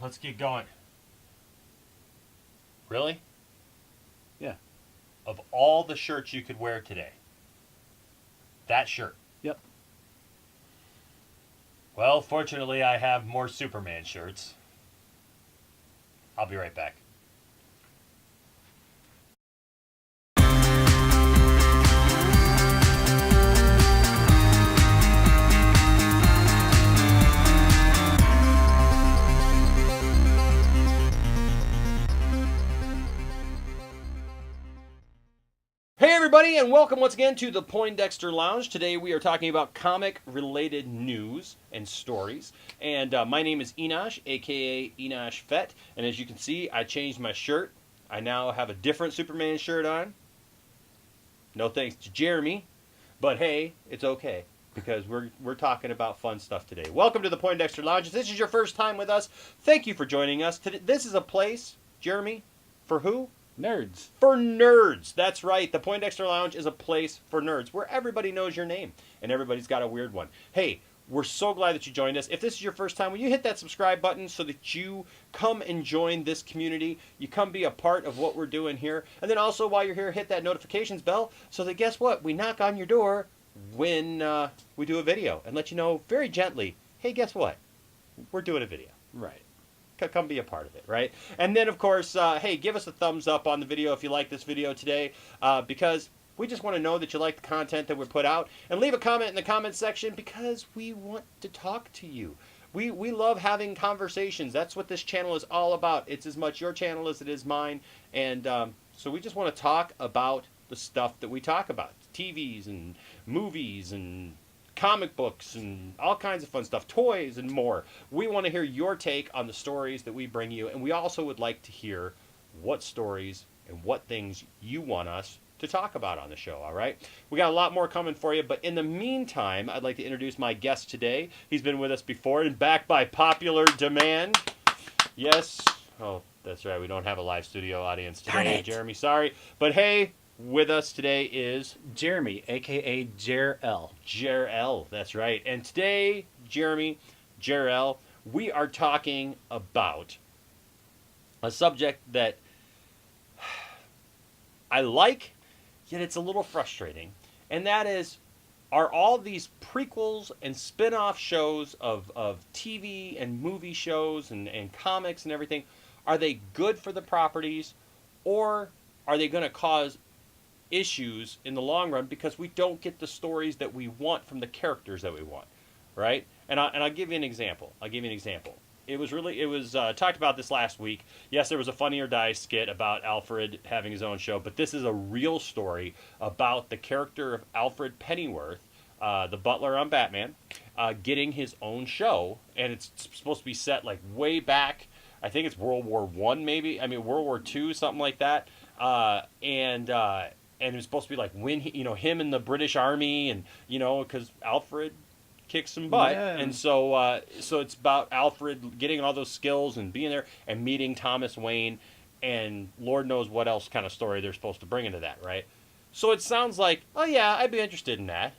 Let's get going. Really? Yeah. Of all the shirts you could wear today, that shirt. Yep. Well, fortunately, I have more Superman shirts. I'll be right back. Hey everybody, and welcome once again to the Poindexter Lounge. Today we are talking about comic-related news and stories. And my name is Enosh, aka Enosh Fett. And as you can see, I changed my shirt. I now have a different Superman shirt on. No thanks to Jeremy, but hey, it's okay because we're talking about fun stuff today. Welcome to the Poindexter Lounge. If this is your first time with us, thank you for joining us. This is a place, Jeremy, for who? Nerds. For nerds. That's right. The Poindexter Lounge is a place for nerds where everybody knows your name and everybody's got a weird one. Hey, we're so glad that you joined us. If this is your first time, will you hit that subscribe button so that you come and join this community? You come be a part of what we're doing here. And then also while you're here, hit that notifications bell so that guess what? We knock on your door when we do a video and let you know very gently, hey, guess what? We're doing a video. Right. Come be a part of it, right? And then, of course, hey, give us a thumbs up on the video if you like this video today, because we just want to know that you like the content that we put out. And leave a comment in the comment section because we want to talk to you. We love having conversations. That's what this channel is all about. It's as much your channel as it is mine. And so we just want to talk about the stuff that we talk about. TVs and movies and comic books and all kinds of fun stuff, toys and more. We want to hear your take on the stories that we bring you, and we also would like to hear what stories and what things you want us to talk about on the show, all right? We got a lot more coming for you, but in the meantime, I'd like to introduce my guest today. He's been with us before and back by popular demand. Yes. Oh, that's right. We don't have a live studio audience today, Jeremy. Sorry. But hey, with us today is Jeremy, a.k.a. Jer-L. Jer-L, that's right. And today, Jeremy, Jer-L, we are talking about a subject that I like, yet it's a little frustrating. And that is, are all these prequels and spin-off shows of TV and movie shows and comics and everything, are they good for the properties, or are they going to cause issues in the long run because we don't get the stories that we want from the characters that we want, right? And I'll give you an example. It was talked about this last week. Yes, there was a Funny or Die skit about Alfred having his own show, but this is a real story about the character of Alfred Pennyworth, the Butler on Batman, getting his own show, and it's supposed to be set like way back. I think it's World War I, maybe. I mean World War II, something like that. And it was supposed to be like when him in the British Army, and because Alfred kicks some butt, yeah. And so it's about Alfred getting all those skills and being there and meeting Thomas Wayne, and Lord knows what else kind of story they're supposed to bring into that, right? So it sounds like, oh yeah, I'd be interested in that,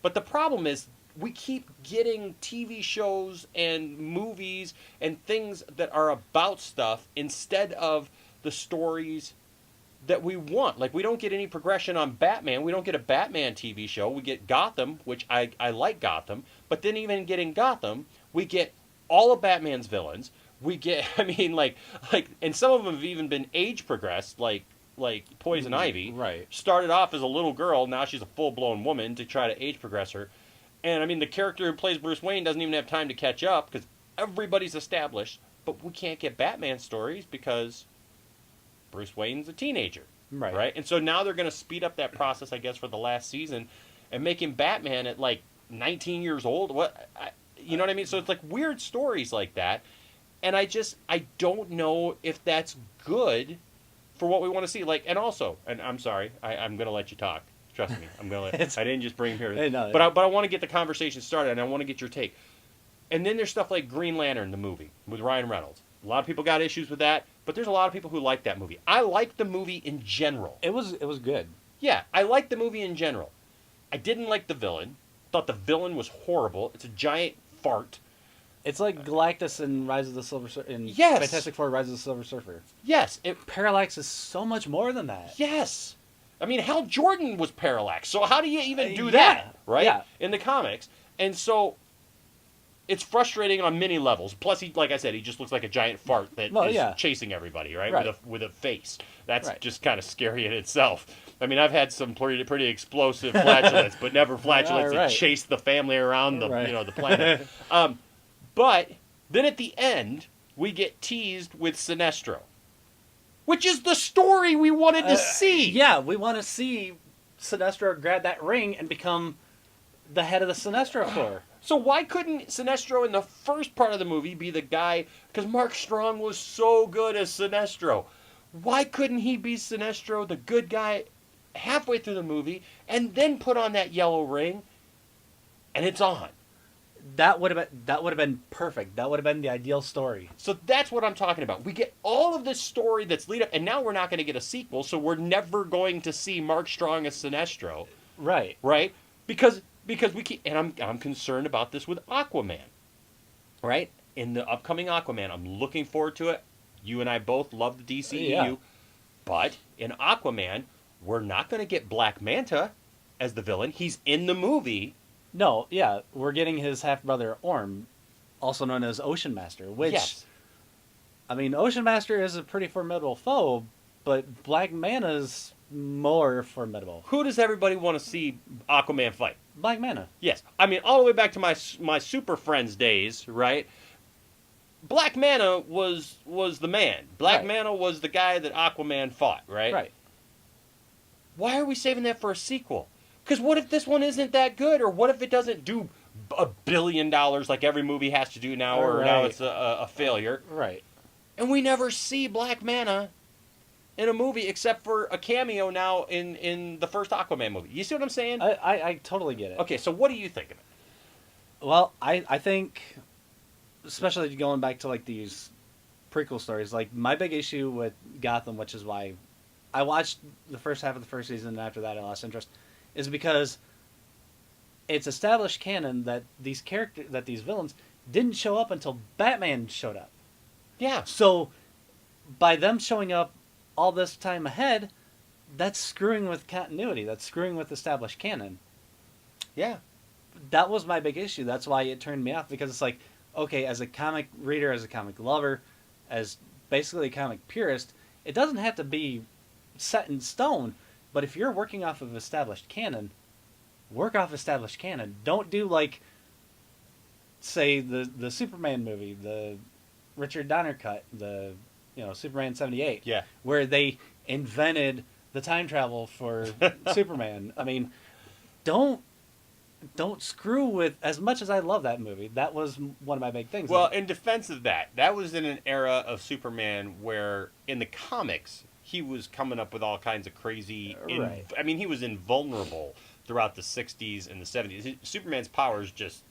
but the problem is we keep getting TV shows and movies and things that are about stuff instead of the stories that we want. Like, we don't get any progression on Batman. We don't get a Batman TV show. We get Gotham, which I like Gotham. But then even getting Gotham, we get all of Batman's villains. We get, and some of them have even been age progressed, like Poison Ivy. Right. Started off as a little girl, now she's a full-blown woman to try to age progress her. And, I mean, the character who plays Bruce Wayne doesn't even have time to catch up because everybody's established. But we can't get Batman stories because Bruce Wayne's a teenager, right? And so now they're going to speed up that process, I guess, for the last season and make him Batman at like 19 years old. You know what I mean? So it's like weird stories like that. And I don't know if that's good for what we want to see. Like, and also, and I'm sorry, I'm going to let you talk. Trust me, I'm going to let I didn't just bring him here. Hey, no, but I want to get the conversation started, and I want to get your take. And then there's stuff like Green Lantern, the movie, with Ryan Reynolds. A lot of people got issues with that, but there's a lot of people who like that movie. I like the movie in general. It was good. Yeah, I like the movie in general. I didn't like the villain. Thought the villain was horrible. It's a giant fart. It's like Galactus in Rise of the Silver Surfer, in Yes. Fantastic Four: Rise of the Silver Surfer. Yes, Parallax is so much more than that. yes. I mean, Hal Jordan was Parallax, so how do you even do Yeah, that, right? yeah. In the comics, and so it's frustrating on many levels. Plus, he, like I said, he just looks like a giant fart that Well, is yeah. chasing everybody, right? Right. With a face. That's Right. just kind of scary in itself. I mean, I've had some pretty explosive flatulence, but never flatulence that Right. chase the family around the Right. the planet. But then at the end, we get teased with Sinestro, which is the story we wanted to see. Yeah, we want to see Sinestro grab that ring and become the head of the Sinestro Corps. So why couldn't Sinestro in the first part of the movie be the guy? Because Mark Strong was so good as Sinestro. Why couldn't he be Sinestro, the good guy, halfway through the movie, and then put on that yellow ring, and it's on? That would have been perfect. That would have been the ideal story. So that's what I'm talking about. We get all of this story that's lead up, and now we're not going to get a sequel, so we're never going to see Mark Strong as Sinestro, Right. right? Because we keep, and I'm concerned about this with Aquaman, right? In the upcoming Aquaman, I'm looking forward to it. You and I both love the DCEU, Yeah. but in Aquaman, we're not going to get Black Manta as the villain. He's in the movie. No, yeah, we're getting his half brother Orm, also known as Ocean Master. Which, Yes. I mean, Ocean Master is a pretty formidable foe, but Black Mana's more formidable. Who does everybody want to see Aquaman fight? Black Mana. Yes. I mean, all the way back to my Super Friends days, right? Black Manta was the man. Black Right. Manta was the guy that Aquaman fought, right? Right. Why are we saving that for a sequel? Because what if this one isn't that good? Or what if it doesn't do $1 billion like every movie has to do now, or now Right. it's a failure? Right. And we never see Black Manta in a movie except for a cameo now in the first Aquaman movie. You see what I'm saying? I totally get it. Okay, so what do you think of it? Well, I think, especially going back to like these prequel stories, like my big issue with Gotham, which is why I watched the first half of the first season and after that I lost interest, is because it's established canon that these villains didn't show up until Batman showed up. Yeah. So by them showing up all this time ahead, that's screwing with continuity. That's screwing with established canon. Yeah. That was my big issue. That's why it turned me off, because it's like, okay, as a comic reader, as a comic lover, as basically a comic purist, it doesn't have to be set in stone, but if you're working off of established canon, work off established canon. Don't do like, say, the Superman movie, the Richard Donner cut, the Superman 78, Yeah. where they invented the time travel for Superman. I mean, don't screw with, as much as I love that movie. That was one of my big things. Well, in defense of that was in an era of Superman where in the comics he was coming up with all kinds of crazy. Right. I mean, he was invulnerable throughout the '60s and the '70s. Superman's powers just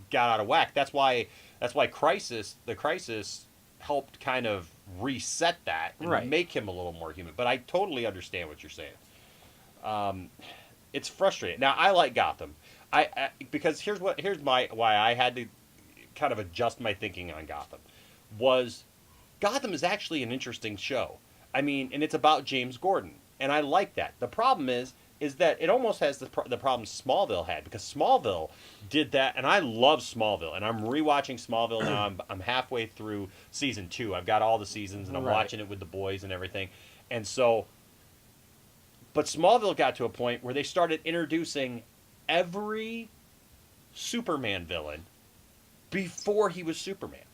got out of whack. That's why the Crisis helped kind of reset that and Right. make him a little more human. But I totally understand what you're saying. It's frustrating. Now I like Gotham. Because here's why I had to kind of adjust my thinking on Gotham. Was Gotham is actually an interesting show. I mean, and it's about James Gordon, and I like that. The problem is that it almost has the problem Smallville had, because Smallville did that, and I love Smallville, and I'm rewatching Smallville now. I'm halfway through season 2. I've got all the seasons, and I'm Right. watching it with the boys and everything, and so. But Smallville got to a point where they started introducing every Superman villain before he was Superman,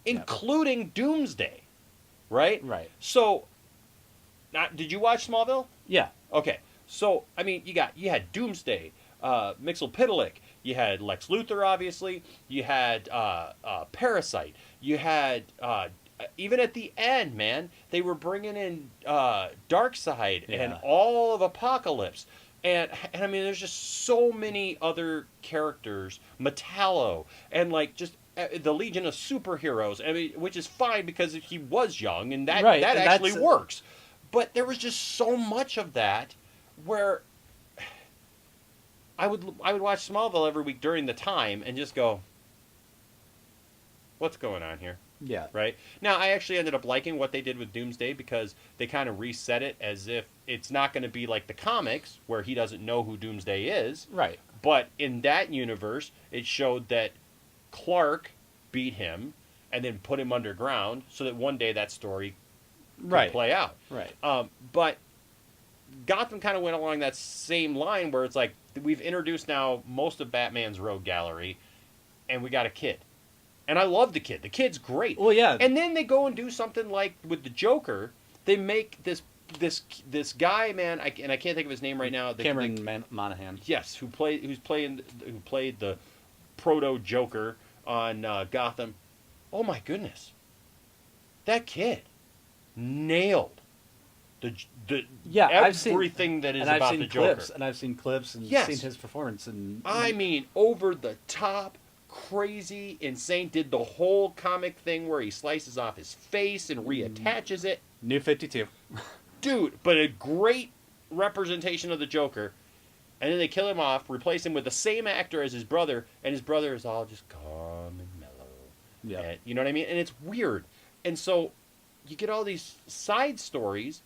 including Doomsday, right? Right. So, did you watch Smallville? Yeah. Okay. So, I mean, you had Doomsday, Mixolydic, you had Lex Luthor, obviously, you had Parasite, you had even at the end, man, they were bringing in Darkseid and Yeah. all of Apocalypse. And I mean, there's just so many other characters, Metallo, and like just the Legion of Superheroes. I mean, which is fine because he was young, and that Right, that and actually that's- works. But there was just so much of that where I would watch Smallville every week during the time and just go, What's going on here? Yeah. Right? Now, I actually ended up liking what they did with Doomsday because they kind of reset it as if it's not going to be like the comics where he doesn't know who Doomsday is. Right. But in that universe, it showed that Clark beat him and then put him underground so that one day that story could play out. Right. But Gotham kind of went along that same line where it's like we've introduced now most of Batman's rogue gallery and we got a kid. And I love the kid. The kid's great. Well, yeah. And then they go and do something like with the Joker. They make this guy, man, I can't think of his name right now. Monaghan. Yes, who played the proto Joker on Gotham. Oh my goodness, that kid nailed everything that is about the Joker. I've seen clips and Yes. seen his performance. And I mean, over the top, crazy, insane. Did the whole comic thing where he slices off his face and reattaches it. New 52. Dude, but a great representation of the Joker. And then they kill him off, replace him with the same actor as his brother, and his brother is all just calm and mellow. Yeah. You know what I mean? And it's weird. And so you get all these side stories,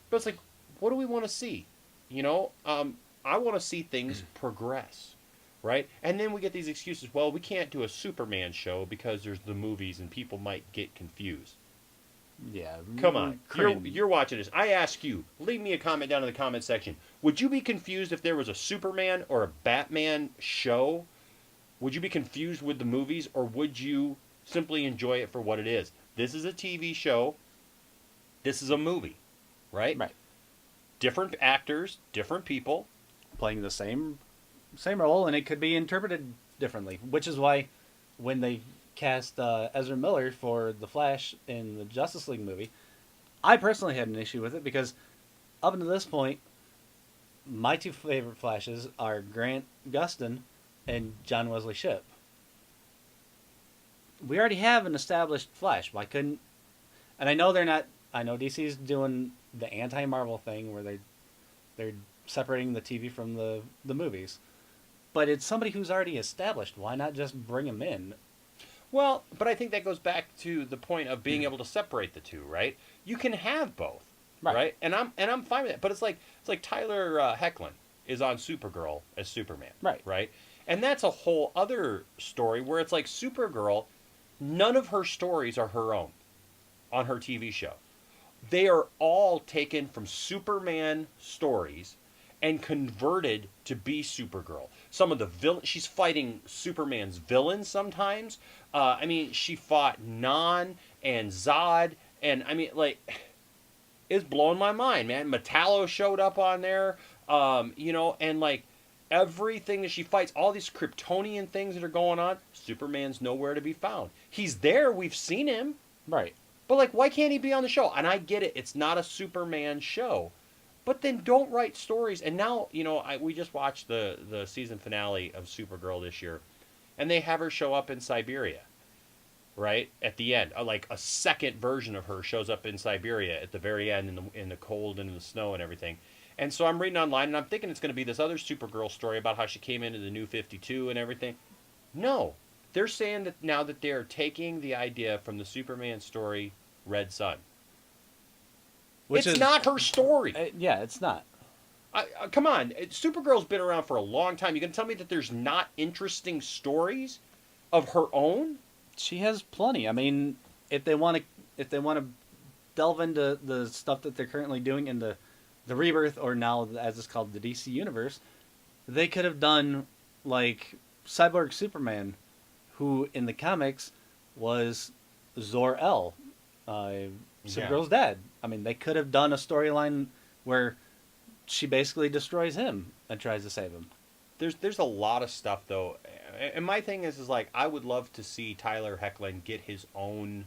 but it's like, what do we want to see? You know, I want to see things progress, right? And then we get these excuses. Well, we can't do a Superman show because there's the movies and people might get confused. Yeah. Come on. You're watching this. I ask you, leave me a comment down in the comment section. Would you be confused if there was a Superman or a Batman show? Would you be confused with the movies, or would you simply enjoy it for what it is? This is a TV show. This is a movie, right? Right. Different actors, different people. Playing the same role, and it could be interpreted differently, which is why when they cast Ezra Miller for the Flash in the Justice League movie, I personally had an issue with it because up until this point, my two favorite Flashes are Grant Gustin and John Wesley Shipp. We already have an established Flash. Why couldn't... And I know they're not... I know DC's doing the anti-Marvel thing where they're separating the TV from the movies. But it's somebody who's already established. Why not just bring him in? Well, but I think that goes back to the point of being able to separate the two, right? You can have both, right? And I'm fine with that. But it's like Tyler Hoechlin is on Supergirl as Superman, right? And that's a whole other story where it's like Supergirl, none of her stories are her own on her TV show. They are all taken from Superman stories and converted to be Supergirl. Some of the villains, she's fighting Superman's villains sometimes. I mean, she fought Non and Zod, and I mean, like, it's blowing my mind, man. Metallo showed up on there, you know, and like everything that she fights, all these Kryptonian things that are going on, Superman's nowhere to be found. He's there, we've seen him. Right. But like, why can't he be on the show? And I get it, it's not a Superman show. But then don't write stories. And now, you know, we just watched the season finale of Supergirl this year, and they have her show up in Siberia, right? At the end. Like a second version of her shows up in Siberia at the very end in the cold and in the snow and everything. And so I'm reading online, and I'm thinking it's going to be this other Supergirl story about how she came into the New 52 and everything. No. They're saying that now that they're taking the idea from the Superman story, Red Sun. It's not her story. Yeah, it's not. Come on. Supergirl's been around for a long time. You going to tell me that there's not interesting stories of her own? She has plenty. I mean, if they want to delve into the stuff that they're currently doing in the Rebirth, or now as it's called the DC universe, they could have done like Cyborg Superman, who in the comics was Zor-El, Supergirl's dad. I mean, they could have done a storyline where she basically destroys him and tries to save him. There's a lot of stuff though, and my thing is like I would love to see Tyler Hoechlin get his own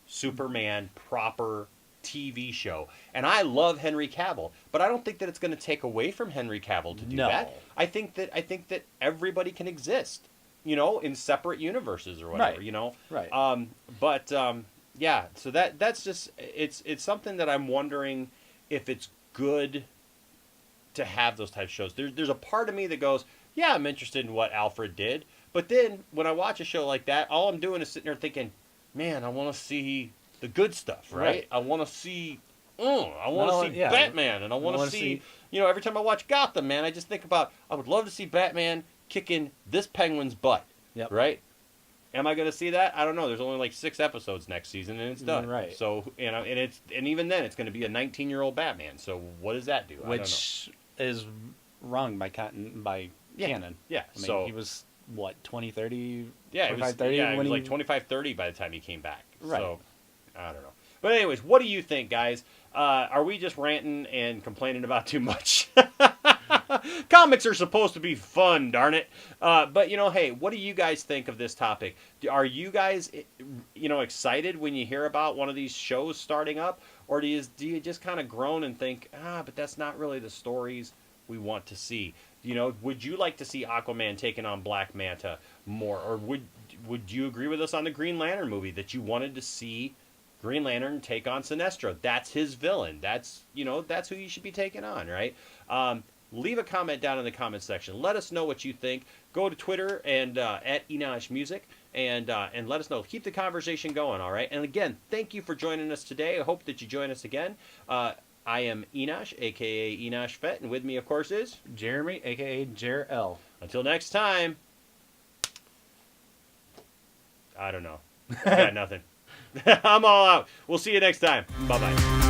Superman proper TV show. And I love Henry Cavill, but I don't think that it's going to take away from Henry Cavill to do that. I think that everybody can exist, you know, in separate universes or whatever, you know. Right. Yeah, so that's just it's something that I'm wondering if it's good to have those types of shows. There's a part of me that goes, yeah, I'm interested in what Alfred did, But then when I watch a show like that, all I'm doing is sitting there thinking, man, I want to see the good stuff, right? I want to see, I want to see Batman, and I want to see, every time I watch Gotham, man, I just think about, I would love to see Batman kicking this Penguin's butt, right? Am I going to see that? I don't know. There's only like 6 episodes next season, and it's done. Right. So, and even then, it's going to be a 19-year-old Batman. So, what does that do? Which is wrong by canon. Yeah. I mean, he was what 20, 30. Yeah, 25, 30 it was like 25, 30 by the time he came back. Right. So, I don't know. But anyways, what do you think, guys? Are we just ranting and complaining about too much? Comics are supposed to be fun, darn it. But, hey, what do you guys think of this topic? Are you guys, excited when you hear about one of these shows starting up? Or do you just kind of groan and think, but that's not really the stories we want to see? Would you like to see Aquaman taking on Black Manta more? Or would you agree with us on the Green Lantern movie that you wanted to see Green Lantern take on Sinestro? That's his villain. That's who you should be taking on, right? Leave a comment down in the comment section. Let us know what you think. Go to Twitter and at Enosh Music and let us know. Keep the conversation going, all right? And again, thank you for joining us today. I hope that you join us again. I am Enosh, a.k.a. Enosh Fett, and with me, of course, is Jeremy, a.k.a. Jer L. Until next time, I don't know. I got nothing. I'm all out. We'll see you next time. Bye-bye.